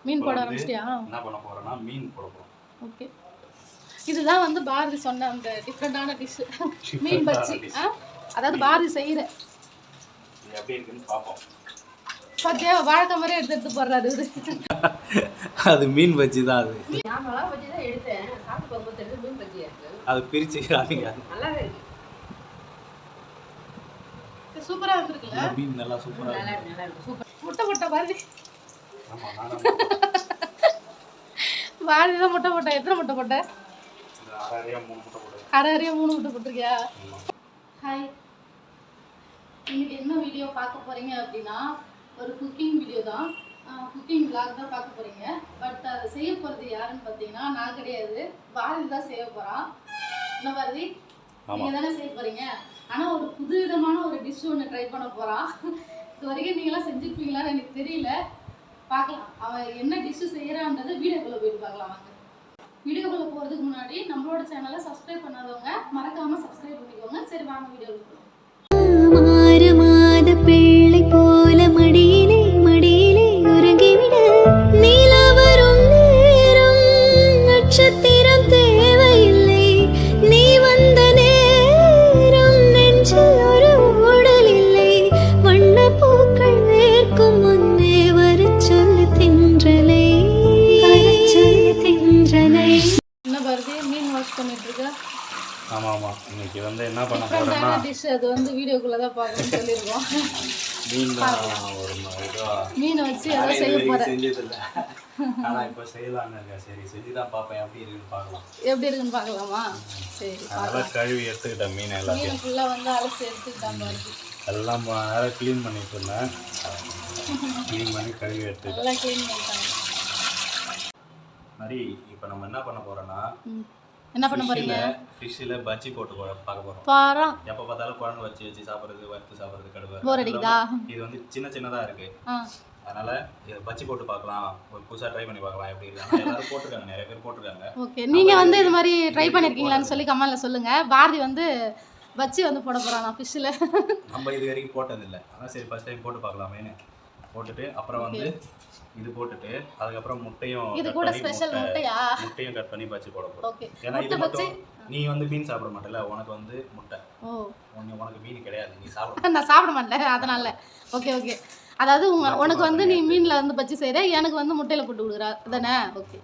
மீன் போட ஆரம்பிச்சிட்டியா? என்ன பண்ண போறேன்னா மீன் போட போறோம். ஓகே. இதுதான் வந்து பாரதி சொன்ன அந்த டிஃப்ரெண்டான டிஷ் மீன் பச்சி. அதாவது பாரதி செய்யற இது எப்படி இருக்குன்னு பாப்போம். பாத்தியா வாழைக்காய் மாதிரி எடுத்து போடுறாரு இது. அது மீன் பச்சி தான். அது நாமலாம் பச்சி தான் எடுத்தேன். சாப்பிட்டு பார்க்கும்போது தெரிஞ்சு மீன் பச்சியா இருக்கு. அது பிரிச்சு காமிங்க. நல்லா இருக்கு. சூப்பரா வந்திருக்குல. மீன் நல்லா சூப்பரா நல்லா இருக்கு. நல்லா இருக்கு. சூப்பர். முட்டை பாரதி. ஆமா நானா. பாரதி தான் முட்டை போட்ட. எத்தனை முட்டை போட்ட? அரையா 3 முட்டை போடு. அரையா 3 முட்டை போட்டுருக்கியா? ஹாய். இன்னைக்கு என்ன வீடியோ பார்க்க போறீங்க அப்படின்னா ஒரு குக்கிங் வீடியோ தான். குக்கிங் விளாக் தான் பார்க்க போறீங்க. பட் அதை செய்ய போறது யாருன்னு பார்த்தீங்கன்னா நான் கிடையாது, பாரதி தான் செய்ய போறான். என்ன பாரதி? நீங்க தானே செய்ய போறீங்க. ஆனா ஒரு புது விதமான ஒரு டிஷ் ஒன்று ட்ரை பண்ண போறான். இது வரைக்கும் நீங்களாம் செஞ்சுருப்பீங்களான்னு எனக்கு தெரியல. பார்க்கலாம் அவன் என்ன டிஷ்ஷு செய்யறான்றது வீடியோக்குள்ள போயிட்டு பார்க்கலாம். வாங்க. வீடியோக்குள்ள போறதுக்கு முன்னாடி நம்மளோட சேனலை சப்ஸ்கிரைப் பண்ணாதவங்க மறக்காம சப்ஸ்கிரைப் பண்ணிக்கோங்க. சரி வாங்க வீடியோக்குள்ள போகலாம். பிள்ளை போல மடியிலே மடியிலே உறங்கிவிட நீலா வரும் நேரம் நட்சத்திரம் தேவையில்லை நீ வந்த நேரம் நெஞ்சில் ஒரு ஊடல் இல்லை வண்ண பூக்கள் வேர்க்கும் முன்னே வரச் சொல்லு தென்றலை என்ன பாரதி மீன் வாஷ் பண்ணிட்டு இருக்க? ஆமா ஆமா இன்னைக்கு வந்து என்ன பண்ண போறேன்னா டிஷ் அது வந்து வீடியோக்குள்ள தான் பார்க்கணும்னு சொல்லிருக்கோம். மீனை வச்சு ஏதோ செய்ய போறேன். செஞ்சது இல்ல. ஆனா இப்போ செய்யலாம்னு இருக்கேன். சரி செஞ்சுதான் பாப்பேன் எப்படி இருக்குன்னு பார்க்கலாம். எப்படி இருக்குன்னு பார்க்கலாமா? சரி நல்லா கழுவி எடுத்துக்கிட்டேன் மீன் எல்லாத்தையும். மீன் ஃபுல்லா வந்து அலசி எடுத்துக்கிட்டான் பாரதி. எல்லாம் நேரம் க்ளீன் பண்ணிட்டு இருந்தேன். க்ளீன் பண்ணி கழுவி எடுத்துக்கிட்டேன். நல்லா க்ளீன் பண்ணிட்டாங்க. மாதிரி இப்போ நம்ம என்ன பண்ண போறோம்னா என்ன பண்ண போறீங்க? ஃபிஷ்ல பஜ்ஜி போட்டு பார்க்க போறோம். பாறா எப்ப பார்த்தாலும் குழம்பு வச்சு சாப்பிடுறது வறுத்து சாப்பிடுறது கடுவா போர் அடிக்குதா? இது வந்து சின்னதா இருக்கு. அதனால இத பஜ்ஜி போட்டு பார்க்கலாம். ஒரு புதுசா ட்ரை பண்ணி பார்க்கலாம் எப்படி இருக்கு. எல்லாரும் போட்டுருக்காங்க, நிறைய பேர் போட்டுருக்காங்க. ஓகே, நீங்க வந்து இது மாதிரி ட்ரை பண்ணிருக்கீங்களான்னு சொல்லி கமெண்ட்ல சொல்லுங்க. பாரதி வந்து பஜ்ஜி வந்து போட போறானா ஃபிஷ்ல. நம்ம இது வரைக்கும் போட்டது இல்ல. ஆனா சரி ஃபர்ஸ்ட் டைம் போட்டு பார்க்கலாமேன்னு போட்டுட்டு அப்புறம் வந்து இது போட்டுட்டு அதுக்கப்புறம் முட்டையும் இது கூட ஸ்பெஷல் முட்டையும் கட் பண்ணி பஜ்ஜி போட போறோம். ஓகே, ஏன்னா இது மட்டும் நீ வந்து மீன் சாப்பிட மாட்டல, உனக்கு வந்து முட்டை. உனக்கு மீன் கிடையாது, நீ சாப்பிட. நான் சாப்பிட மாட்டேன் அதனால. ஓகே ஓகே, அதாவது உனக்கு வந்து நீ மீன்ல வந்து பஜ்ஜி செய்யற, எனக்கு வந்து முட்டையில போட்டு கொடுக்குற அதானே? ஓகே,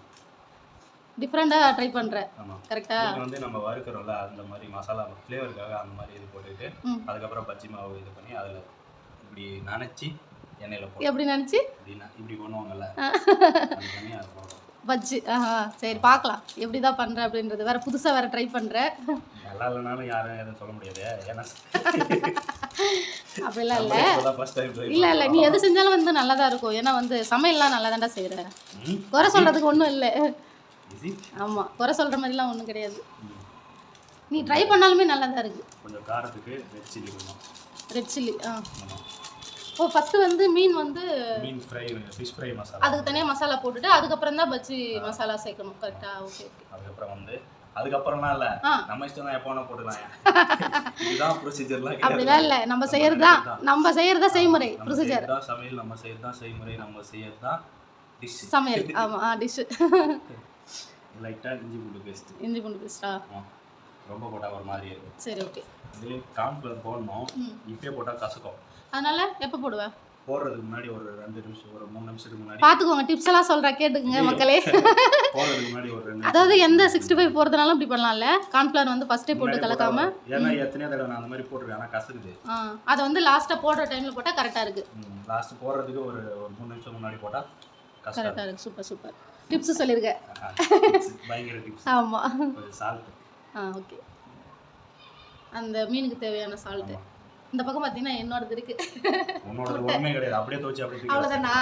டிஃபரெண்டா ட்ரை பண்ற. கரெக்ட்டா? இது வந்து நம்ம வறுக்கறோம்ல அந்த மாதிரி மசாலா ஃப்ளேவருக்காக அந்த மாதிரி இது போட்டுட்டு அதுக்கப்புறம் பஜ்ஜி மாவு இது பண்ணி அதுல இப்படி நனைச்சி எண்ணெயில போட்டு எப்படி நினைச்சி இப்படி பண்ணுவாங்கல்ல பஜ்ஜி. சரி பார்க்கலாம் எப்படிதான் பண்ற அப்படின்றது. வேற புதுசா வேற ட்ரை பண்ற. நல்லா இல்லைனாலும் யாரும் எதுவும் சொல்ல முடியாது. ஏன்னா அப்படிலாம் இல்ல நீ எது செஞ்சாலும் வந்து நல்லா தான் இருக்கும். ஏன்னா வந்து சமையல்லாம் நல்லா தான்டா செய்யற. குறை சொல்றதுக்கு ஒன்றும் இல்லை. ஆமா, குறை சொல்ற மாதிரிலாம் ஒன்றும் கிடையாது. நீ ட்ரை பண்ணாலுமே நல்லா தான் இருக்கு. கொஞ்சம் காரத்துக்கு ரெட் சில்லி பண்ணுவோம். Red chilli. ஓ, ஃபர்ஸ்ட் வந்து மீன் ஃப்ரை, ஃபிஷ் ஃப்ரை மசாலா, அதுக்கு தனியா மசாலா போட்டுட்டு அதுக்கப்புறம் தான் பஜ்ஜி மசாலா சேர்க்கணும். கரெக்ட்டா? Okay okay. அதுக்கப்புறம்லாம் இல்ல, நம்ம இஷ்டம் தான், எப்போ வேணா போட்டுக்கலாம். இதுதான் ப்ரொசீஜர்லாம் கிடையாது. அப்படிலாம் இல்ல, நம்ம செய்யறதா செய்முறை. ப்ரொசீஜர் தான் சமையல், நம்ம செய்யறதா செய்முறை, நம்ம செய்யறதா டிஷ் சமையல். ஆமா, டிஷ். லைட்டா இஞ்சி பூண்டு பேஸ்டா ரொம்ப போட்டா ஒரு மாதிரி இருக்கும். சரி ஓகே. இது கார்ன்ஃப்ளவர் போடணும். இப்பவே போட்டா கசக்கும். அதனால எப்ப போடுவ? போடுறதுக்கு முன்னாடி ஒரு 2 நிமிஷம், ஒரு 3 நிமிஷத்துக்கு முன்னாடி பாத்துக்கோங்க. டிப்ஸ் எல்லாம் சொல்றேன், கேட்டுக்குங்க மக்களே. போடுறதுக்கு முன்னாடி ஒரு 2 அதாவது எந்த 65 போறதுனால இப்படி பண்ணலாம்ல. கார்ன்ஃப்ளவர் வந்து ஃபர்ஸ்டே போட்டு கலக்காம. ஏன்னா எத்தனை தடவை நான் அந்த மாதிரி போட்டுருக்கேன், ஆனா கசக்குது. அது வந்து லாஸ்டா போடுற டைம்ல போட்டா கரெக்ட்டா இருக்கு. லாஸ்ட் போடுறதுக்கு ஒரு 3 நிமிஷம் முன்னாடி போட்டா கரெக்ட்டா இருக்கு. சூப்பர் சூப்பர் டிப்ஸ் சொல்லிருக்க. பயங்கர டிப்ஸ். ஆமா, கொஞ்சம் சால்ட். ஓகே. அந்த மீனுக்கு தேவையான சால்ட். இந்த பக்கம் பாத்தீங்கன்னா என்னோடது இருக்கு. உன்னோட ஒண்ணுமே கிடையாது. அப்படியே தூச்சி அப்படியே தூக்கி. அவ்வளவுதானா?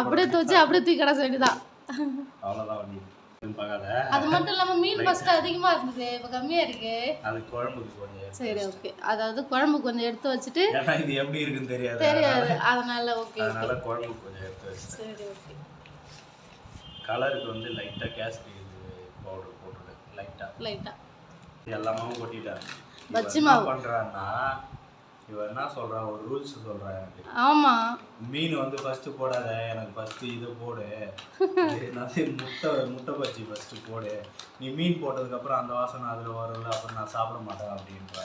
அப்படியே தூச்சி அப்படியே தூக்கி கட வேண்டியதான். அவ்வளவுதான் வண்டி. பாக்காத. அது மட்டும் இல்லாம மீன் ஃபர்ஸ்ட் அதிகமா இருந்தது, இப்ப கம்மியா இருக்கு. அது குழம்புக்கு கொஞ்சம். சரி ஓகே. அதாவது குழம்பு கொஞ்சம் எடுத்து வச்சிட்டு. ஏன்னா இது எப்படி இருக்குன்னு தெரியாது. அதனால ஓகே. அதனால குழம்பு கொஞ்சம் எடுத்து வச்சு. சரி ஓகே. கலருக்கு வந்து லைட்டா காஷ்மீரி பவுடர் போட்டுடு. லைட்டா லைட்டா எல்லாமே கொட்டிட்டேன். பஜ்ஜி மாவு பண்றான்னா இவன் என்ன சொல்றா, ஒரு ரூல்ஸ் சொல்றா எனக்கு. ஆமா, மீன் வந்து ஃபர்ஸ்ட் போடாத, எனக்கு ஃபர்ஸ்ட் இது போடு, முட்டை பச்சி ஃபர்ஸ்ட் போடு, நீ மீன் போட்டதுக்கு அப்புறம் அந்த வாசனை அதுல வரும்ல, அப்புறம் நான் சாப்பிட மாட்டேன் அப்படின்ற.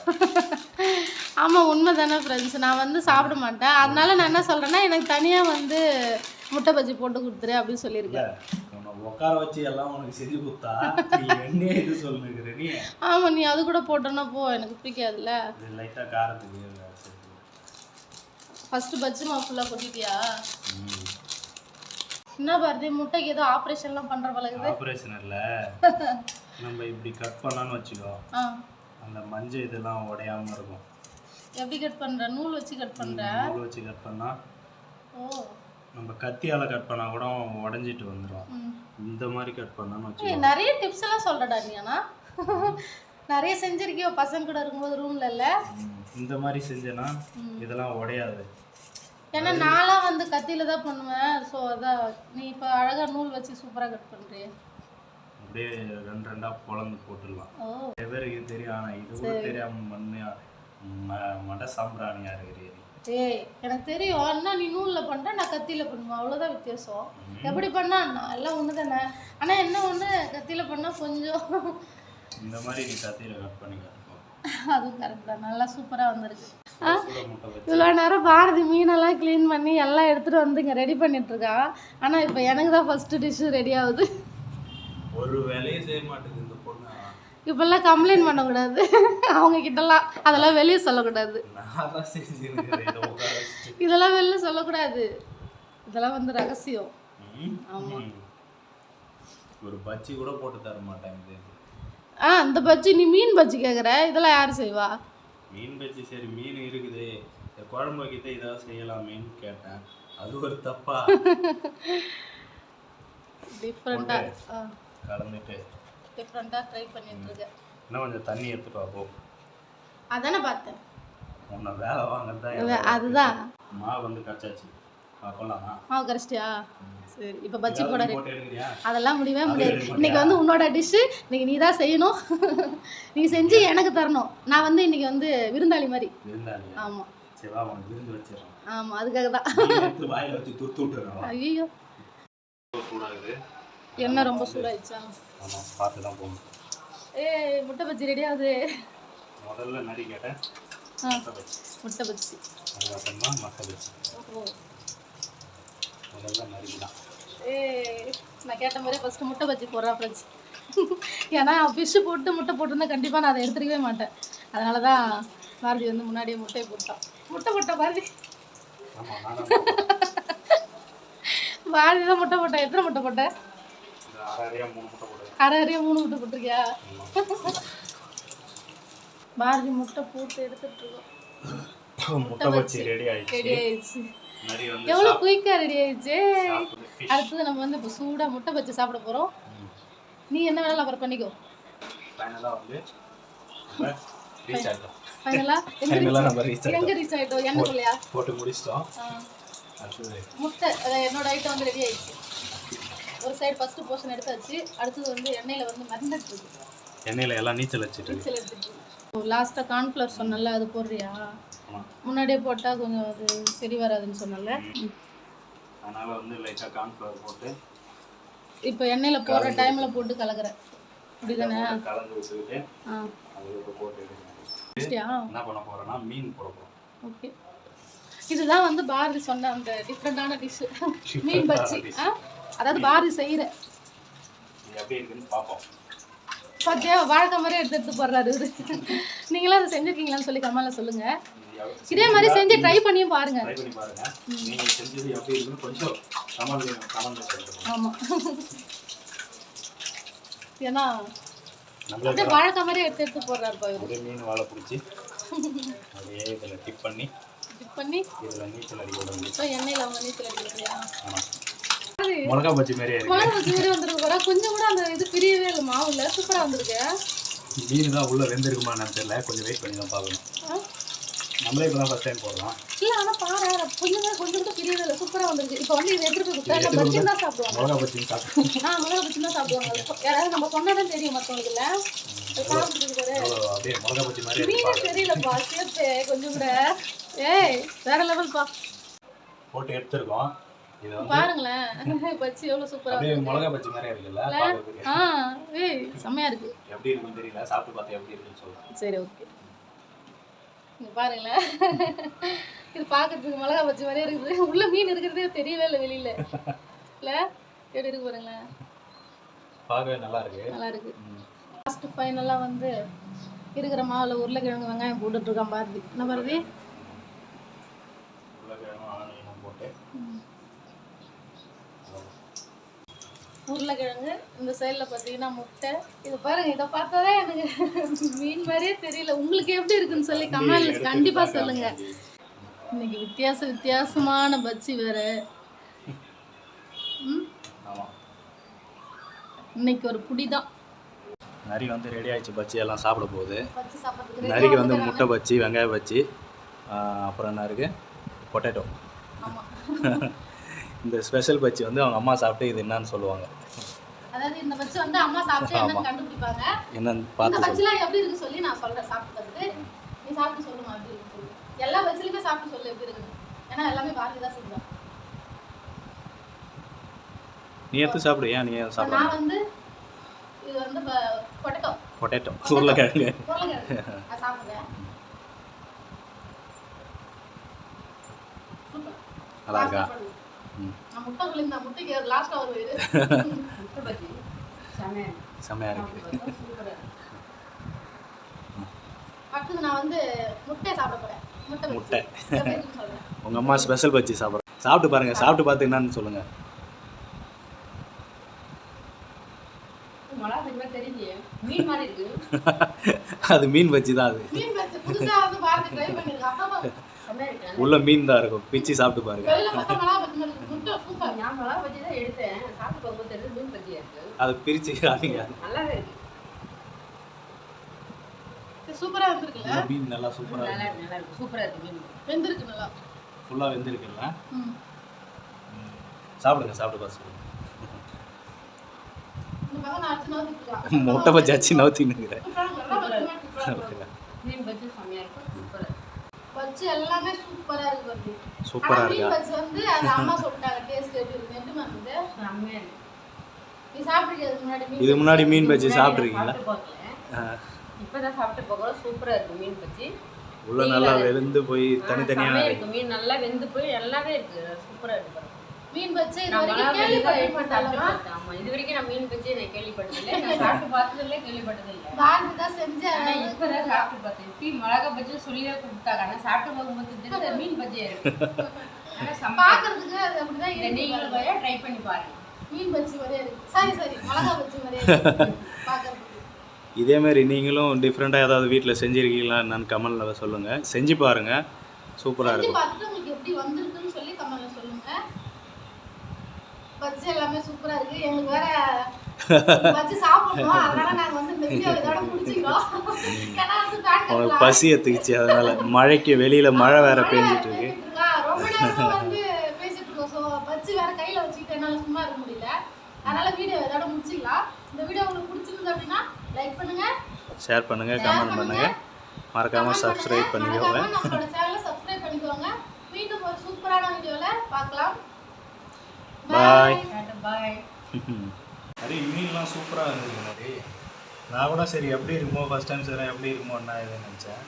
ஆமா உண்மை தானே ஃப்ரெண்ட்ஸ். நான் வந்து சாப்பிட மாட்டேன், அதனால நான் என்ன சொல்றேன்னா எனக்கு தனியா வந்து முட்டை பஜ்ஜி போட்டு கொடுத்துரு அப்படின்னு சொல்லியிருக்கேன். உட்கார வச்சு எல்லாம் உனக்கு செஞ்சு கொடுத்தா நீ என்ன இது சொல்லுங்கிற நீ. ஆமா, நீ அது கூட போட்டோன்னா போ, எனக்கு பிடிக்காதுல்ல. லைட்டா காரத்துக்கு ஃபர்ஸ்ட் பஜ்ஜி மாவு ஃபுல்லா கொட்டிட்டியா? என்ன பாரதி, முட்டைக்கு ஏதோ ஆப்ரேஷன்லாம் பண்ற பழகுது. ஆப்ரேஷன் இல்ல, நம்ம இப்படி கட் பண்ணான்னு வச்சுக்கோ, அந்த மஞ்சள் இதெல்லாம் உடையாம இருக்கும். எப்படி கட் பண்ற? நூல் வச்சு கட் பண்ற? நூல் வச்சு கட் பண்ணா, ஓ, நம்ம கத்தியால கட் பண்ணா கூட உடைஞ்சிட்டு வந்துடும். இந்த மாதிரி கட் பண்ணான்னு வச்சுக்கோ. நிறைய டிப்ஸ் எல்லாம் சொல்றடா நீ. ஆனா நிறைய செஞ்சிருக்கியோ பசங்க கூட இருக்கும்போது ரூம்ல இல்ல? இந்த மாதிரி செஞ்சேன்னா இதெல்லாம் உடையாது. ஏன்னா நான்லாம் வந்து கத்தியில தான் பண்ணுவேன். ஸோ அதான் நீ இப்போ அழகா நூல் வச்சு சூப்பராக கட் பண்ணுறிய. அப்படியே ரெண்டு ரெண்டா பொழந்து போட்டுடலாம். நிறைய பேருக்கு தெரியும், ஆனால் இது கூட தெரியாம மட சாம்பிராணியா இருக்கிறீ. ஏய் எனக்கு தெரியும், என்ன நீ நூலில் பண்ணுற, நான் கத்தியில் பண்ணுவேன், அவ்வளோதான் வித்தியாசம். எப்படி பண்ணா நான் எல்லாம் ஒன்று தானே. ஆனால் என்ன ஒன்று, கத்தியில் பண்ணால் கொஞ்சம் இந்த மாதிரி நீ கத்தியில் கட் பண்ணி கற்றுக்கோ. அதுவும் கரெக்ட் தான், நல்லா சூப்பராக வந்துருக்கு. இவ்வளோ நேரம் பாரதி மீனெல்லாம் க்ளீன் பண்ணி எல்லாம் எடுத்துகிட்டு வந்து இங்கே ரெடி பண்ணிட்டுருக்கான். ஆனால் இப்போ எனக்கு தான் ஃபஸ்ட்டு டிஷ்ஷு ரெடி ஆகுது. ஒரு வேலையும் செய்ய மாட்டேங்குது இந்த பொண்ணு. இப்போல்லாம் கம்ப்ளைண்ட் பண்ணக்கூடாது அவங்க கிட்டலாம், அதெல்லாம் வெளியே சொல்லக்கூடாது. இதெல்லாம் வெளில சொல்லக்கூடாது, இதெல்லாம் வந்து ரகசியம். ஆமாம், ஒரு பஜ்ஜி கூட போட்டு தர மாட்டாங்க. இந்த பஜ்ஜி, நீ மீன் பஜ்ஜி கேட்குற, இதெல்லாம் யார் செய்வா? மீன் பஜ்ஜி சரி, மீன் இருக்குது, குழம்பு வைக்கிட்ட ஏதாவது செய்யலாமேன்னு கேட்டேன், அது ஒரு தப்பா? டிஃப்ரெண்ட்டாக கலந்துட்டு டிஃப்ரெண்ட்டாக ட்ரை பண்ணிட்டு இருக்கேன். இன்னும் கொஞ்சம் தண்ணி எடுத்துட்டு வா போ. அதானே பார்த்தேன், உன்னை வேலை வாங்கதான். அதுதான் மாவு வந்து கரைச்சாச்சு, பார்க்கலாமா? மாவு கரைச்சிட்டியா? சரி, இப்போ பஜ்ஜி போட எடுக்கிறியா? அதெல்லாம் முடியவே முடியாது. இன்னைக்கு வந்து உன்னோட டிஷ்ஷு, இன்னைக்கு நீ தான் செய்யணும். நீ செஞ்சு எனக்கு தரணும். நான் வந்து இன்னைக்கு வந்து விருந்தாளி மாதிரி. விருந்தாளி? ஆமாம். சரி வா, உனக்கு விருந்து வச்சிடறேன். ஆமாம், அதுக்காக தான். வாயில வச்சு துட்டு விட்டுறேன். ஐயோ, சூடாகுது. எண்ணெய் ரொம்ப சூடாயிடுச்சா? ஆமாம், பார்த்து தான் போகணும். முட்டை பஜ்ஜி ரெடி ஆகுது. முதல்ல நரி கேட்டேன், முட்டை பஜ்ஜி. அதுக்கப்புறமா மட்டை பஜ்ஜி. முதல்ல நரிக்கலாம். நான் கேட்ட மாதிரியே ஃபஸ்ட்டு முட்டை பஜ்ஜி போடுறா ஃப்ரெண்ட்ஸ். ஏன்னா ஃபிஷ்ஷு போட்டு முட்டை போட்டிருந்தா கண்டிப்பாக நான் அதை எடுத்துக்கவே மாட்டேன். அதனால தான் பாரதி வந்து முன்னாடியே முட்டையை போட்டான். முட்டை போட்டா பாரதி, பாரதி தான் முட்டை போட்டேன். எத்தனை முட்டை போட்டேன்? அரை 3 முட்டை போட்டிருக்கியா? பாரதி முட்டை போட்டு எடுத்துட்டு இருக்கோம். முட்டை பஜ்ஜி ரெடி ஆயிடுச்சு. எவ்வளோ குயிக்காக ரெடி ஆயிடுச்சு. அடுத்தது நம்ம வந்து இப்போ சூடாக முட்டை பஜ்ஜி சாப்பிட போகிறோம். நீ என்ன வேணாலும் அப்புறம் பண்ணிக்கோ. எங்கே ரீச் ஆகிட்டோம்? எண்ணெய்க்குள்ளையா போட்டு முடிச்சிட்டோம். முட்டை என்னோட ஐட்டம் வந்து ரெடி ஆயிடுச்சு. ஒரு சைடு ஃபர்ஸ்ட் போர்ஷன் எடுத்தாச்சு. அடுத்தது வந்து எண்ணெயில் வந்து மறந்துட்டு இருக்கு. எண்ணெயில் எல்லாம் நீச்சல் எடுத்துட்டு லாஸ்ட்டாக கார்ன்ஃப்ளவர் சொன்னல, அது போடுறியா? முன்னாடியே போட்டால் கொஞ்சம் அது சரி வராதுன்னு சொன்னல, அதனால் வந்து லைட்டாக கார்ன்ஃப்ளவர் போட்டு இப்போ எண்ணெயில் போடுற டைமில் போட்டு கலக்குறேன். அப்படி தானே? கலந்து வச்சுக்கிட்டு அதுக்கு போட்டு என்ன பண்ண போகிறோன்னா மீன் போட போகிறோம். ஓகே, இதுதான் வந்து பாரதி சொன்ன அந்த டிஃப்ரெண்டான டிஷ்ஷு, மீன் பஜ்ஜி. அதாவது பாரதி செய்கிற எப்படி இருக்குன்னு பார்ப்போம். பார்த்தியா, வாழைக்காய் மாதிரி எடுத்து போடுறாரு. நீங்களும் அதை செஞ்சுருக்கீங்களான்னு சொல்லி கமெண்ட்ல சொல்லுங்க. இதே மாதிரி செஞ்சு ட்ரை பண்ணியும் பாருங்க. நீங்கள் செஞ்சது எப்படி இருக்குன்னு கொஞ்சம் ஆமாம், ஏன்னா அப்படியே வாழைக்காய் மாதிரி எடுத்து போடுறாரு. அப்படியே மீன் வாழை பிடிச்சி அப்படியே இதில் டிப் பண்ணி இதில் நீச்சல் அடிக்க. ஸோ எண்ணெயில் அவங்க நீச்சல் அடிக்கலையா? மிளகா பஜ்ஜி மாதிரியே வந்துருக்கு கூட, கொஞ்சம் கூட அந்த இது பிரியவே இல்லை. மாவுல சூப்பராக வந்திருக்கு. மீன் தான் உள்ள வெந்திருக்குமா என்னன்னு தெரியல, கொஞ்சம் வெயிட் பண்ணி தான் பார்க்கணும். நம்மளே இப்போ தான் ஃபர்ஸ்ட் டைம் போடுறோம். இல்லை, ஆனால் பாரு கொஞ்சம் கூட பிரியவே இல்லை, சூப்பராக வந்திருக்கு. இப்போ வந்து இதை எடுத்துட்டு கொடுத்தா பஜ்ஜி தான் சாப்பிடுவாங்க. மிளகா பஜ்ஜி சாப்பிடுவோம். மிளகா பஜ்ஜி தான் சாப்பிடுவாங்க. யாராவது நம்ம சொன்னாதான் தெரியும் மற்றவங்களுக்கு. சாப்பிட்டு பாரு. அப்படியே மிளகா பச்சி மாதிரி மீன் தெரியலப்பா சேர்த்து கொஞ்சம் கூட. ஏய் வேற லெவல்ப்பா. போட்டு எடுத்துருக்கோம். இது வந்து பாருங்களேன் பச்சி எவ்வளவு சூப்பரா அப்படியே இருக்கு. மிளகா பச்சி மாதிரி இருக்குல்ல பார்க்கிறதுக்கு. ஏய் செமையா இருக்கு. எப்படி இருக்குன்னு தெரியல, சாப்பிட்டு பார்த்தா எப்படி இருக்குன்னு சொல்றேன். சரி ஓகே. இங்க பாருங்களேன் இது பார்க்கறதுக்கு மிளகா பச்சி மாதிரியே இருக்குது. உள்ள மீன் இருக்கிறதே தெரியவே இல்லை வெளியில. இல்ல எப்படி இருக்கு பாருங்களேன். பார்க்கவே நல்லா இருக்கு. நல்லா இருக்கு. லாஸ்ட் ஃபைனலா வந்து இருக்கிற மாவுல உருளைக்கிழங்கு வெங்காயம் போட்டுட்டு இருக்கான் பாரதி. என்ன பாரதி? உருளைக்கிழங்கும் ஆனியனும் போட்டு உருளைக்கிழங்கு இந்த சைடில் பார்த்தீங்கன்னா முட்டை. இது பாருங்க, இதை பார்த்தாதான் எனக்கு மீன் மாதிரியே தெரியல. உங்களுக்கு எப்படி இருக்குன்னு சொல்லி கமெண்ட்ல கண்டிப்பா சொல்லுங்க. இன்னைக்கு வித்தியாசமான பஜ்ஜி வேற. ஆமாம், இன்னைக்கு ஒரு புடிதான். நரி வந்து ரெடி ஆயிடுச்சு. பஜ்ஜி எல்லாம் சாப்பிட போகுது. பஜ்ஜி சாப்பிட்றதுக்கு நரிக்கு வந்து முட்டை பஜ்ஜி, வெங்காய பஜ்ஜி, அப்புறம் என்ன இருக்குது, பொட்டேட்டோ. ஆமாம். இந்த ஸ்பெஷல் பஜ்ஜி வந்து அவங்க அம்மா சாப்பிட்டு இது என்னன்னு சொல்லுவாங்க. அதாவது இந்த பஜ்ஜி வந்து அம்மா சாப்பிட்டு என்னன்னு கண்டுபிடிப்பாங்க. என்னன்னு இந்த பார்த்து பஜ்ஜிலாம் எப்படி இருக்கு சொல்லி நான் சொல்றேன் சாப்பிட்டு. நீ சாப்பிட்டு சொல்லுமா எப்படி இருக்கு சொல்லு. எல்லா பஜ்ஜிலுமே சாப்பிட்டு சொல்லு எப்படி இருக்குன்னு. ஏன்னா எல்லாமே பாரதி தான் சொல்லுவேன். நீ எடுத்து சாப்பிடு. ஏன் நீ சாப்பிட? நான் வந்து இது வந்து பொட்டேட்டோ உருளைக்கிழங்கு நான் சாப்பிடுறேன். நல்லா இருக்கா? நான் முட்டை குளிர்ந்த முட்டைக்கு லாஸ்ட்டாக ஒரு வீடு முட்டை பஜ்ஜி செம்மையா இருக்கு. அடுத்தது நான் வந்து முட்டை சாப்பிட போறேன். முட்டை சொல்றேன். உங்க அம்மா ஸ்பெஷல் பஜ்ஜி சாப்பிட்டு பாருங்க. சாப்பிட்டு பார்த்து என்னன்னு சொல்லுங்க. மிளகா பஜ்ஜி மாதிரி தெரியலையே, மீன் மாதிரி இருக்கு. அது மீன் பஜ்ஜி தான். அது மீன் பஜ்ஜி புதுசா வந்து பாரதி ட்ரை பண்ணிருக்கேன். அப்பா செம்மையா இருக்கு. உள்ள மீன் தான் இருக்கும். பிச்சு சாப்பிட்டு பாருங்க. வெளியில பார்த்தா மிளகா பஜ்ஜி மாதிரி இருக்கு. முட்டை சூப்பர். நான் மிளகா பஜ்ஜி தான் எடுத்தேன். சாப்பிட்டு பார்க்கும்போது தெரியுது மீன் பஜ்ஜியா இருக்கு. அது பிரிச்சு காமிங்க. நல்லாவே இருக்கு. சூப்பரா வந்திருக்குல்ல. மீன் நல்லா சூப்பரா நல்லா இருக்கு. இருக்கு, நல்லா இருக்கு. சூப்பரா இருக்கு மீன். வெந்திருக்கு நல்லா. ஃபுல்லா வெந்திருக்குல்ல. ம். சாப்பிடுங்க, சாப்பிட்டு பார்த்து சொல்லுங்க. இந்த பக்கம் நான் அடிச்சு நோத்திக்கலாம். முட்டை பஜ்ஜி அச்சு நவுத்தினுங்கிறேன். மீன் பஜ்ஜி செம்மையா இருக்கு. சூப்பரா இருக்கு. பஜ்ஜி எல்லாமே சூப்பரா இருக்கு பாரதி. சூப்பரா மீன் இருக்கா? பஜ்ஜி வந்து அது அம்மா சொல்லிட்டாங்க டேஸ்ட் எப்படி இருக்கு. எப்படி வந்து செம்மையா இருக்கு. நீ சாப்பிட்டுக்கிறதுக்கு முன்னாடி இது முன்னாடி மீன் பஜ்ஜி சாப்பிட்ருக்கீங்களா? சாப்பிட்டு பார்க்கல. இப்பதான் சாப்பிட்டு பார்க்குறோம். சூப்பரா இருக்கு மீன் பஜ்ஜி. உள்ள நல்லா வெந்து போய் தனித்தனியா செம்மையா இருக்கு. மீன் நல்லா வெந்து போய் எல்லாமே இருக்கு. சூப்பரா இருக்கு பாருங்க. மீன் பஜ்ஜி இது நான் வரைக்கும் மிளகா பஜ்ஜி தான் கேள்விப்பட்டிருக்கேன். ஆமா, இது வரைக்கும் நான் மீன் பஜ்ஜி நான் கேள்விப்பட்டதில்லை. நான் சாப்பிட்டு பார்த்ததில்லை, கேள்விப்பட்டதில்லை. பாரதி தான் செஞ்ச ஆனா இப்பதான் சாப்பிட்டு பார்த்தேன். இப்படி மிளகா பஜ்ஜி சொல்லிதான் கொடுத்தாங்க. ஆனா சாப்பிட்டு பார்க்கும்போது தெரிஞ்சது மீன் பஜ்ஜியா இருக்கு. ஆனா செம்மையா இருக்கு. பாக்குறதுக்கு அது அப்படிதான் இதை இருக்கு. நீங்களும் போய் ட்ரை பண்ணி பாருங்க. மீன் பஜ்ஜி மாதிரியே இருக்கு. சரி மிளகா பஜ்ஜி மாதிரியே இருக்கு பாக்குறதுக்கு. இதேமாரி நீங்களும் டிஃப்ரெண்ட்டாக ஏதாவது வீட்டில் செஞ்சுருக்கீங்களா என்னன்னு கமெண்டில் சொல்லுங்கள். செஞ்சு பாருங்கள், சூப்பராக செஞ்சு இருக்கும். பார்த்துட்டு உங்களுக்கு எப்படி வந்திருக்குன்னு சொல்லி கமெண்ட்ல சொல்லுங்க. பஜ்ஜி எல்லாமே சூப்பரா இருக்கு. எங்களுக்கு வேற பஜ்ஜி சாப்பிடணும். அதனால நாங்க வந்து இந்த வீடியோ இதோட முடிச்சுக்கிறோம். ஏன்னா வந்து அவனுக்கு பசி எடுத்துக்கிச்சு. அதனால மழைக்கு வெளியில் மழை வேற பெஞ்சிட்டு இருக்கு. ரொம்ப நேரம் வந்து பேசிட்டு இருக்கோம். ஸோ பஜ்ஜி வேற கையில வச்சுக்கிட்டு என்னால சும்மா இருக்க முடியல. அதனால வீடியோ இதோட முடிச்சுக்கலாம். இந்த வீடியோ உங்களுக்கு பிடிச்சிருந்தது அப்படின்னா லைக் பண்ணுங்க, ஷேர் பண்ணுங்கள், கமெண்ட் பண்ணுங்கள், மறக்காமல் சப்ஸ்கிரைப் பண்ணிக்கோங்க. நம்மளோட சேனலை சப்ஸ்கிரைப் பண்ணிக்கோங்க. மீண்டும் ஒரு சூப்பரான வீடியோல பார்க்கலாம். பாய். பாய். நிறைய மீன்லாம் சூப்பராக இருந்துருக்கு. நிறைய நான் கூட சரி எப்படி இருக்குமோ ஃபர்ஸ்ட் டைம் சரி எப்படி இருக்குமோ என்ன இதுன்னு நினச்சேன்.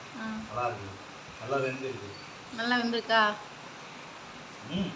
நல்லா இருக்குது, நல்லா வெந்திருக்கு. நல்லா வந்திருக்கா? ம்